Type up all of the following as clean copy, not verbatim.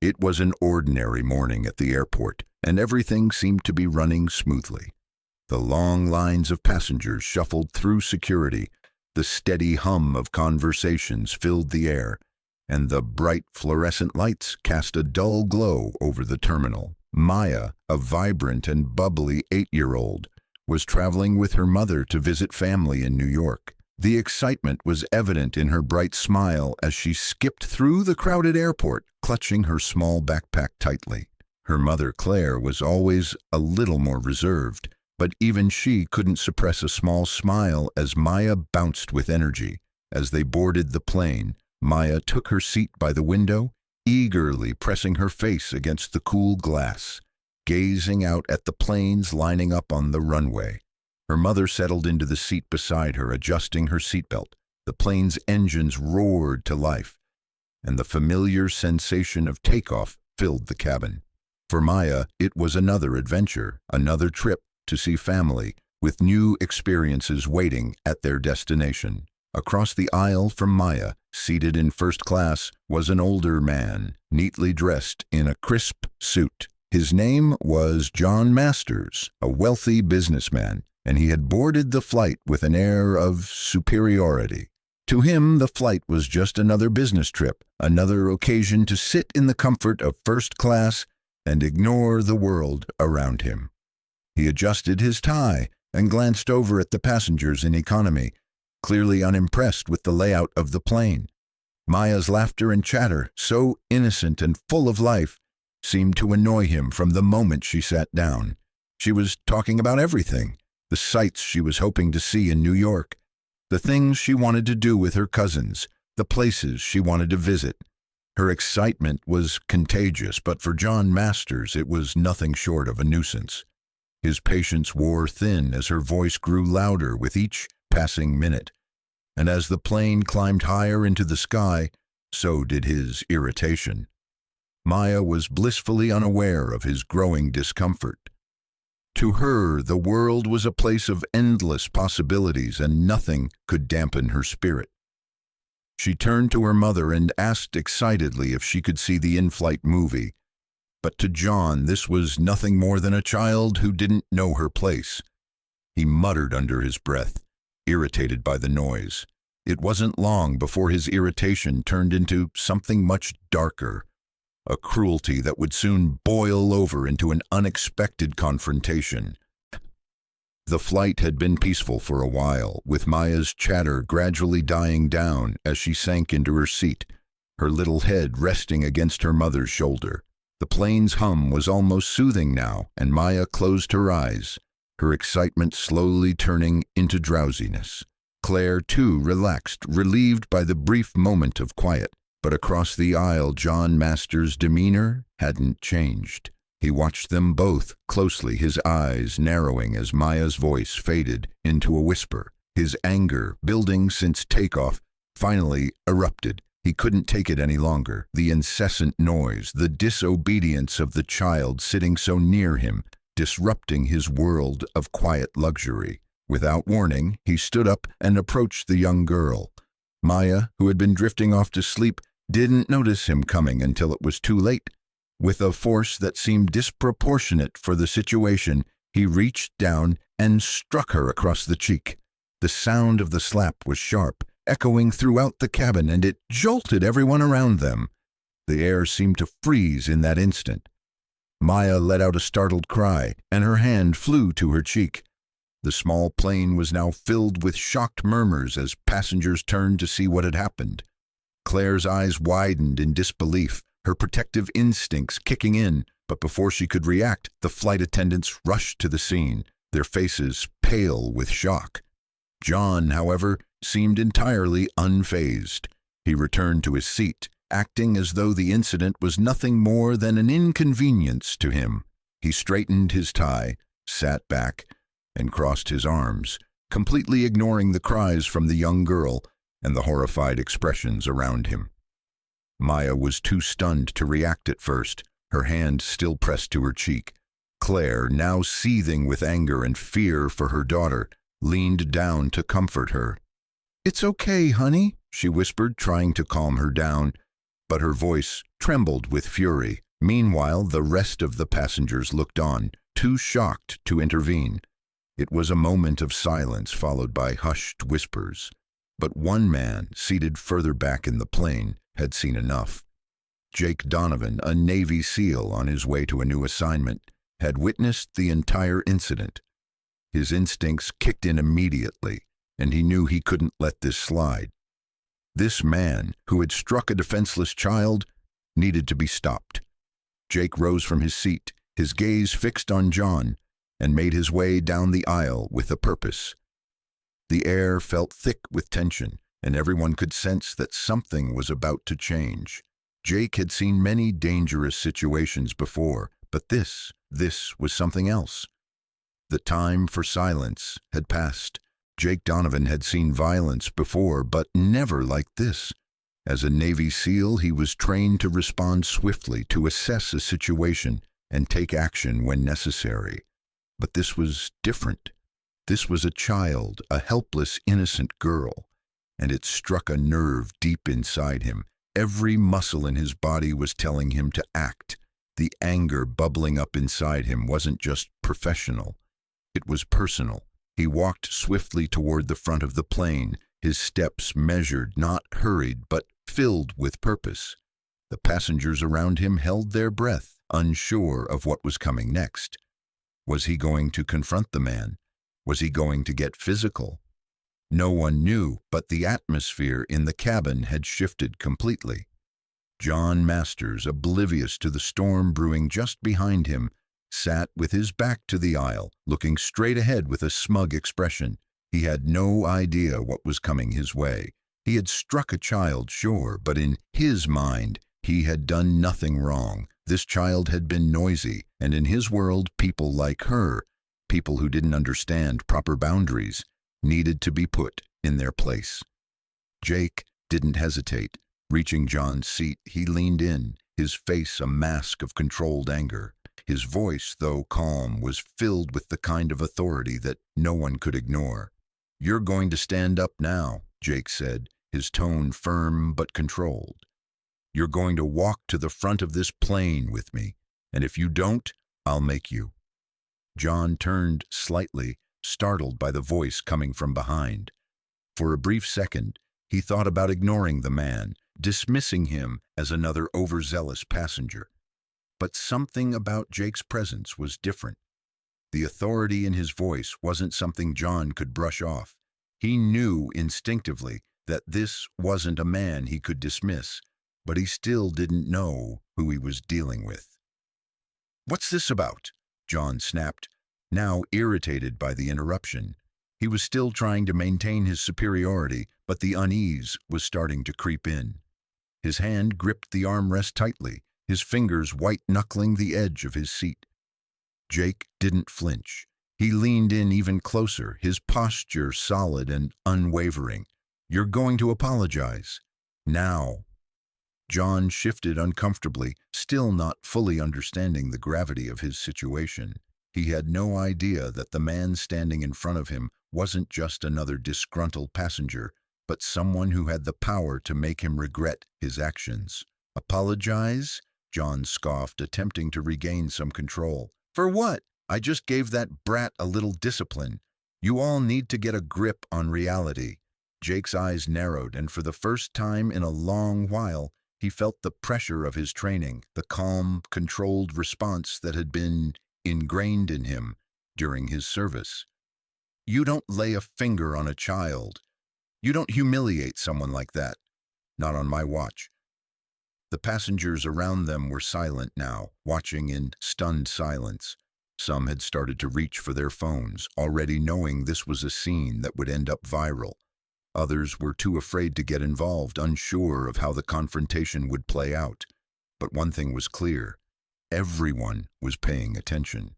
It was an ordinary morning at the airport, and everything seemed to be running smoothly. The long lines of passengers shuffled through security, the steady hum of conversations filled the air, and the bright fluorescent lights cast a dull glow over the terminal. Maya, a vibrant and bubbly 8-year-old, was traveling with her mother to visit family in New York. The excitement was evident in her bright smile as she skipped through the crowded airport, clutching her small backpack tightly. Her mother, Claire, was always a little more reserved, but even she couldn't suppress a small smile as Maya bounced with energy. As they boarded the plane, Maya took her seat by the window, eagerly pressing her face against the cool glass, gazing out at the planes lining up on the runway. Her mother settled into the seat beside her, adjusting her seatbelt. The plane's engines roared to life, and the familiar sensation of takeoff filled the cabin. For Maya, it was another adventure, another trip to see family, with new experiences waiting at their destination. Across the aisle from Maya, seated in first class, was an older man, neatly dressed in a crisp suit. His name was John Masters, a wealthy businessman, and he had boarded the flight with an air of superiority. To him, the flight was just another business trip, another occasion to sit in the comfort of first class and ignore the world around him. He adjusted his tie and glanced over at the passengers in economy, clearly unimpressed with the layout of the plane. Maya's laughter and chatter, so innocent and full of life, seemed to annoy him from the moment she sat down. She was talking about everything, the sights she was hoping to see in New York, the things she wanted to do with her cousins, the places she wanted to visit. Her excitement was contagious, but for John Masters it was nothing short of a nuisance. His patience wore thin as her voice grew louder with each passing minute, and as the plane climbed higher into the sky, so did his irritation. Maya was blissfully unaware of his growing discomfort. To her, the world was a place of endless possibilities, and nothing could dampen her spirit. She turned to her mother and asked excitedly if she could see the in-flight movie. But to John, this was nothing more than a child who didn't know her place. He muttered under his breath, irritated by the noise. It wasn't long before his irritation turned into something much darker, a cruelty that would soon boil over into an unexpected confrontation. The flight had been peaceful for a while, with Maya's chatter gradually dying down as she sank into her seat, her little head resting against her mother's shoulder. The plane's hum was almost soothing now, and Maya closed her eyes, her excitement slowly turning into drowsiness. Claire, too, relaxed, relieved by the brief moment of quiet. But across the aisle, John Masters' demeanor hadn't changed. He watched them both closely, his eyes narrowing as Maya's voice faded into a whisper. His anger, building since takeoff, finally erupted. He couldn't take it any longer. The incessant noise, the disobedience of the child sitting so near him, disrupting his world of quiet luxury. Without warning, he stood up and approached the young girl. Maya, who had been drifting off to sleep, didn't notice him coming until it was too late. With a force that seemed disproportionate for the situation, he reached down and struck her across the cheek. The sound of the slap was sharp, echoing throughout the cabin, and it jolted everyone around them. The air seemed to freeze in that instant. Maya let out a startled cry, and her hand flew to her cheek. The small plane was now filled with shocked murmurs as passengers turned to see what had happened. Claire's eyes widened in disbelief, her protective instincts kicking in, but before she could react, the flight attendants rushed to the scene, their faces pale with shock. John, however, seemed entirely unfazed. He returned to his seat, acting as though the incident was nothing more than an inconvenience to him. He straightened his tie, sat back, and crossed his arms, completely ignoring the cries from the young girl and the horrified expressions around him. Maya was too stunned to react at first, her hand still pressed to her cheek. Claire, now seething with anger and fear for her daughter, leaned down to comfort her. "It's okay, honey," she whispered, trying to calm her down. but her voice trembled with fury. Meanwhile, the rest of the passengers looked on, too shocked to intervene. It was a moment of silence followed by hushed whispers. But one man, seated further back in the plane, had seen enough. Jake Donovan, a Navy SEAL on his way to a new assignment, had witnessed the entire incident. His instincts kicked in immediately, and he knew he couldn't let this slide. This man, who had struck a defenseless child, needed to be stopped. Jake rose from his seat, his gaze fixed on John, and made his way down the aisle with a purpose. The air felt thick with tension, and everyone could sense that something was about to change. Jake had seen many dangerous situations before, but this was something else. The time for silence had passed. Jake Donovan had seen violence before, but never like this. As a Navy SEAL, he was trained to respond swiftly, to assess a situation, and take action when necessary. But this was different. This was a child, a helpless, innocent girl, and it struck a nerve deep inside him. Every muscle in his body was telling him to act. The anger bubbling up inside him wasn't just professional. It was personal. He walked swiftly toward the front of the plane, his steps measured, not hurried, but filled with purpose. The passengers around him held their breath, unsure of what was coming next. Was he going to confront the man? Was he going to get physical? No one knew, but the atmosphere in the cabin had shifted completely. John Masters, oblivious to the storm brewing just behind him, sat with his back to the aisle, looking straight ahead with a smug expression. He had no idea what was coming his way. He had struck a child, sure, but in his mind, he had done nothing wrong. This child had been noisy, and in his world, people like her, people who didn't understand proper boundaries, needed to be put in their place. Jake didn't hesitate. Reaching John's seat, he leaned in, his face a mask of controlled anger. His voice, though calm, was filled with the kind of authority that no one could ignore. "You're going to stand up now," Jake said, his tone firm but controlled. "You're going to walk to the front of this plane with me, and if you don't, I'll make you." John turned slightly, startled by the voice coming from behind. For a brief second, he thought about ignoring the man, dismissing him as another overzealous passenger. But something about Jake's presence was different. The authority in his voice wasn't something John could brush off. He knew instinctively that this wasn't a man he could dismiss, but he still didn't know who he was dealing with. "What's this about?" John snapped, now irritated by the interruption. He was still trying to maintain his superiority, but the unease was starting to creep in. His hand gripped the armrest tightly, his fingers white-knuckling the edge of his seat. Jake didn't flinch. He leaned in even closer, his posture solid and unwavering. "You're going to apologize. Now." John shifted uncomfortably, still not fully understanding the gravity of his situation. He had no idea that the man standing in front of him wasn't just another disgruntled passenger, but someone who had the power to make him regret his actions. "Apologize?" John scoffed, attempting to regain some control. "For what? I just gave that brat a little discipline. You all need to get a grip on reality." Jake's eyes narrowed, and for the first time in a long while, he felt the pressure of his training, the calm, controlled response that had been ingrained in him during his service. "You don't lay a finger on a child. You don't humiliate someone like that. Not on my watch." The passengers around them were silent now, watching in stunned silence. Some had started to reach for their phones, already knowing this was a scene that would end up viral. Others were too afraid to get involved, unsure of how the confrontation would play out. But one thing was clear. Everyone was paying attention.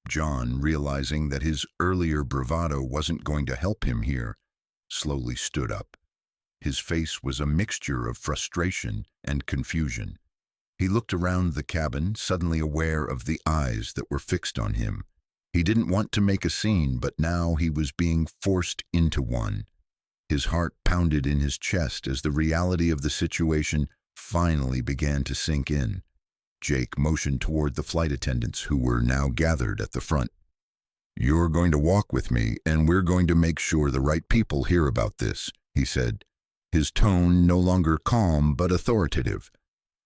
John, realizing that his earlier bravado wasn't going to help him here, slowly stood up. His face was a mixture of frustration and confusion. He looked around the cabin, suddenly aware of the eyes that were fixed on him. He didn't want to make a scene, but now he was being forced into one. His heart pounded in his chest as the reality of the situation finally began to sink in. Jake motioned toward the flight attendants who were now gathered at the front. "You're going to walk with me, and we're going to make sure the right people hear about this," he said, his tone no longer calm but authoritative,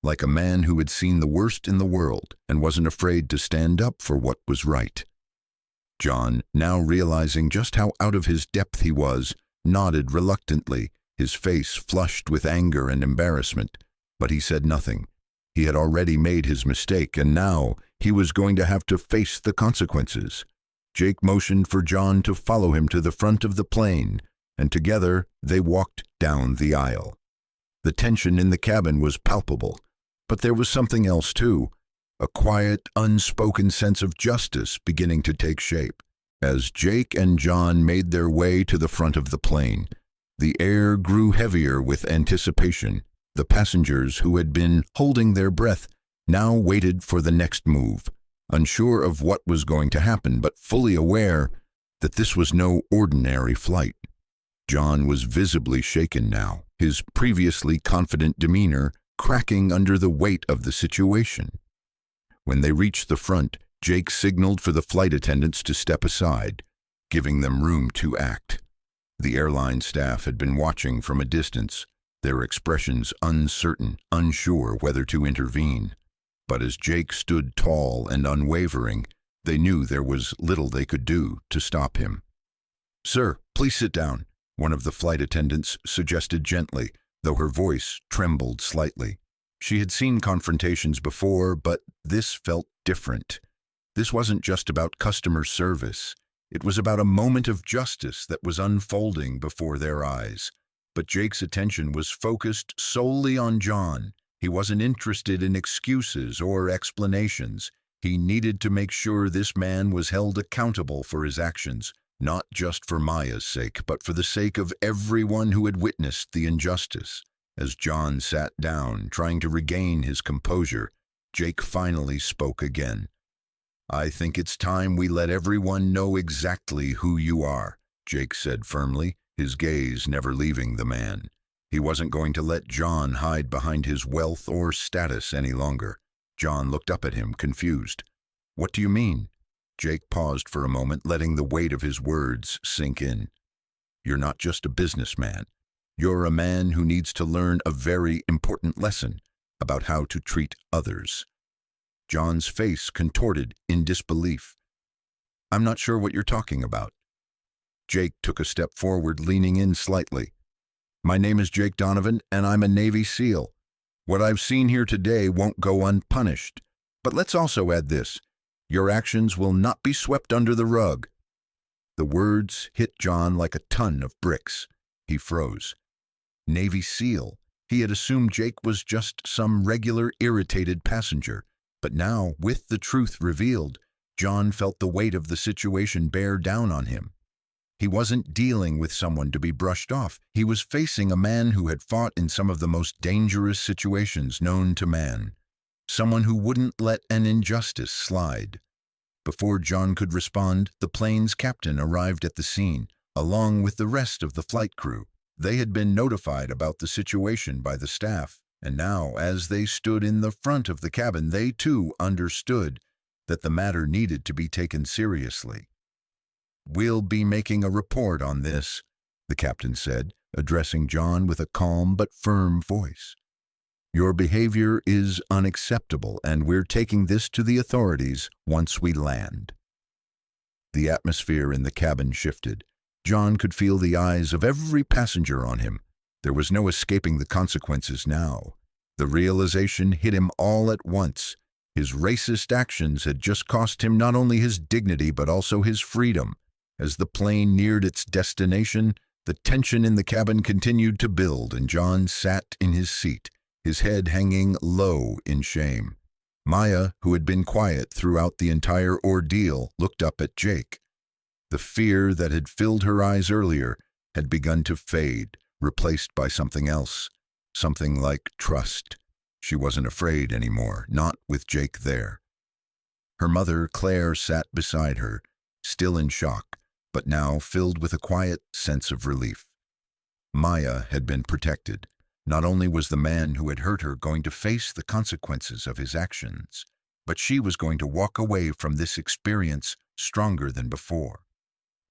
like a man who had seen the worst in the world and wasn't afraid to stand up for what was right. John, now realizing just how out of his depth he was, nodded reluctantly, his face flushed with anger and embarrassment, but he said nothing. He had already made his mistake, and now he was going to have to face the consequences. Jake motioned for John to follow him to the front of the plane, and together they walked down the aisle. The tension in the cabin was palpable, but there was something else too, a quiet, unspoken sense of justice beginning to take shape. As Jake and John made their way to the front of the plane, the air grew heavier with anticipation. The passengers who had been holding their breath now waited for the next move, unsure of what was going to happen, but fully aware that this was no ordinary flight. John was visibly shaken now, his previously confident demeanor cracking under the weight of the situation. When they reached the front, Jake signaled for the flight attendants to step aside, giving them room to act. The airline staff had been watching from a distance, their expressions uncertain, unsure whether to intervene. But as Jake stood tall and unwavering, they knew there was little they could do to stop him. "Sir, please sit down," one of the flight attendants suggested gently, though her voice trembled slightly. She had seen confrontations before, but this felt different. This wasn't just about customer service. It was about a moment of justice that was unfolding before their eyes. But Jake's attention was focused solely on John. He wasn't interested in excuses or explanations. He needed to make sure this man was held accountable for his actions, not just for Maya's sake, but for the sake of everyone who had witnessed the injustice. As John sat down, trying to regain his composure, Jake finally spoke again. "I think it's time we let everyone know exactly who you are," Jake said firmly, his gaze never leaving the man. He wasn't going to let John hide behind his wealth or status any longer. John looked up at him, confused. "What do you mean?" Jake paused for a moment, letting the weight of his words sink in. "You're not just a businessman. You're a man who needs to learn a very important lesson about how to treat others." John's face contorted in disbelief. "I'm not sure what you're talking about." Jake took a step forward, leaning in slightly. "My name is Jake Donovan, and I'm a Navy SEAL. What I've seen here today won't go unpunished. But let's also add this. Your actions will not be swept under the rug." The words hit John like a ton of bricks. He froze. Navy SEAL. He had assumed Jake was just some regular irritated passenger. But now, with the truth revealed, John felt the weight of the situation bear down on him. He wasn't dealing with someone to be brushed off. He was facing a man who had fought in some of the most dangerous situations known to man. Someone who wouldn't let an injustice slide. Before John could respond, the plane's captain arrived at the scene, along with the rest of the flight crew. They had been notified about the situation by the staff, and now, as they stood in the front of the cabin, they too understood that the matter needed to be taken seriously. "We'll be making a report on this," the captain said, addressing John with a calm but firm voice. "Your behavior is unacceptable, and we're taking this to the authorities once we land." The atmosphere in the cabin shifted. John could feel the eyes of every passenger on him. There was no escaping the consequences now. The realization hit him all at once. His racist actions had just cost him not only his dignity but also his freedom. As the plane neared its destination, the tension in the cabin continued to build, and John sat in his seat, his head hanging low in shame. Maya, who had been quiet throughout the entire ordeal, looked up at Jake. The fear that had filled her eyes earlier had begun to fade, replaced by something else, something like trust. She wasn't afraid anymore, not with Jake there. Her mother, Claire, sat beside her, still in shock, but now filled with a quiet sense of relief. Maya had been protected. Not only was the man who had hurt her going to face the consequences of his actions, but she was going to walk away from this experience stronger than before.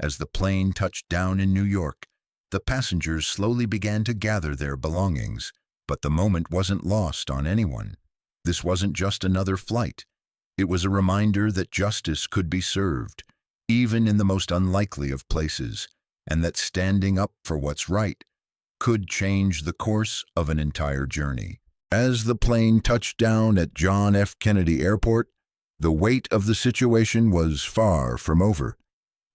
As the plane touched down in New York, the passengers slowly began to gather their belongings, but the moment wasn't lost on anyone. This wasn't just another flight. It was a reminder that justice could be served, even in the most unlikely of places, and that standing up for what's right could change the course of an entire journey. As the plane touched down at John F. Kennedy Airport, the weight of the situation was far from over.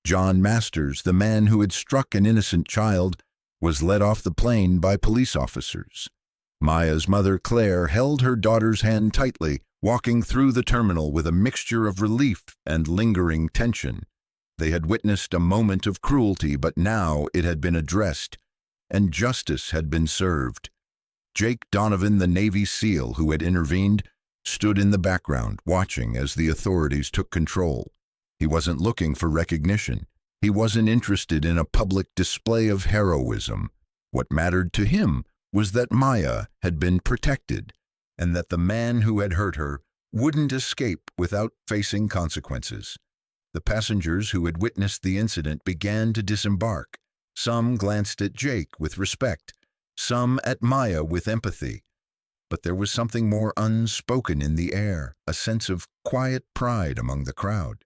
John Masters, the man who had struck an innocent child, was led off the plane by police officers. Maya's mother, Claire, held her daughter's hand tightly, walking through the terminal with a mixture of relief and lingering tension. They had witnessed a moment of cruelty, but now it had been addressed, and justice had been served. Jake Donovan, the Navy SEAL who had intervened, stood in the background, watching as the authorities took control. He wasn't looking for recognition. He wasn't interested in a public display of heroism. What mattered to him was that Maya had been protected, and that the man who had hurt her wouldn't escape without facing consequences. The passengers who had witnessed the incident began to disembark. Some glanced at Jake with respect, some at Maya with empathy. But there was something more unspoken in the air, a sense of quiet pride among the crowd.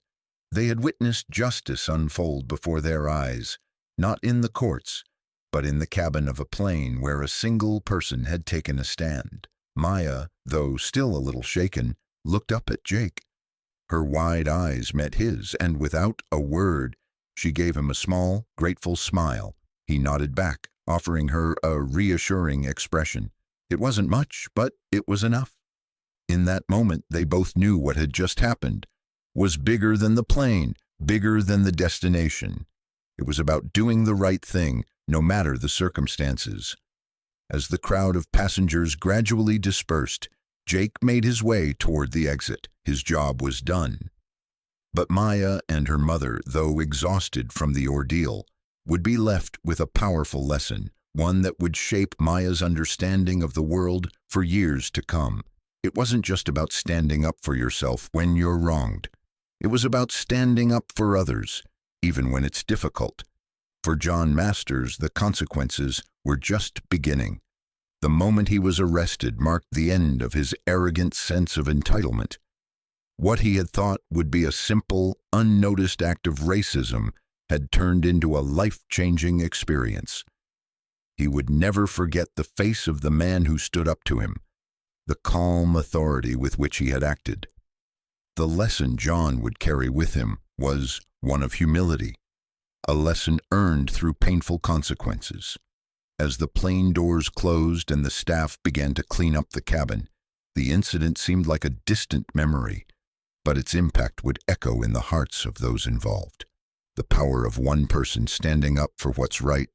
They had witnessed justice unfold before their eyes, not in the courts, but in the cabin of a plane where a single person had taken a stand. Maya, though still a little shaken, looked up at Jake. Her wide eyes met his, and without a word, she gave him a small, grateful smile. He nodded back, offering her a reassuring expression. It wasn't much, but it was enough. In that moment, they both knew what had just happened was bigger than the plane, bigger than the destination. It was about doing the right thing, no matter the circumstances. As the crowd of passengers gradually dispersed, Jake made his way toward the exit. His job was done. But Maya and her mother, though exhausted from the ordeal, would be left with a powerful lesson, one that would shape Maya's understanding of the world for years to come. It wasn't just about standing up for yourself when you're wronged. It was about standing up for others, even when it's difficult. For John Masters, the consequences were just beginning. The moment he was arrested marked the end of his arrogant sense of entitlement. What he had thought would be a simple, unnoticed act of racism had turned into a life-changing experience. He would never forget the face of the man who stood up to him, the calm authority with which he had acted. The lesson John would carry with him was one of humility, a lesson earned through painful consequences. As the plane doors closed and the staff began to clean up the cabin, the incident seemed like a distant memory, but its impact would echo in the hearts of those involved. The power of one person standing up for what's right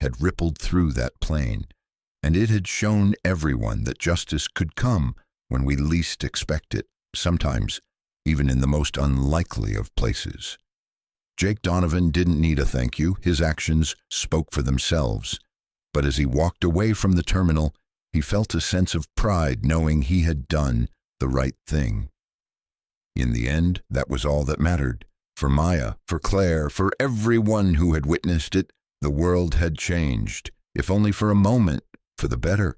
had rippled through that plane, and it had shown everyone that justice could come when we least expect it, sometimes even in the most unlikely of places. Jake Donovan didn't need a thank you. His actions spoke for themselves. But as he walked away from the terminal, he felt a sense of pride knowing he had done the right thing. In the end, that was all that mattered. For Maya, for Claire, for everyone who had witnessed it, the world had changed, if only for a moment, for the better.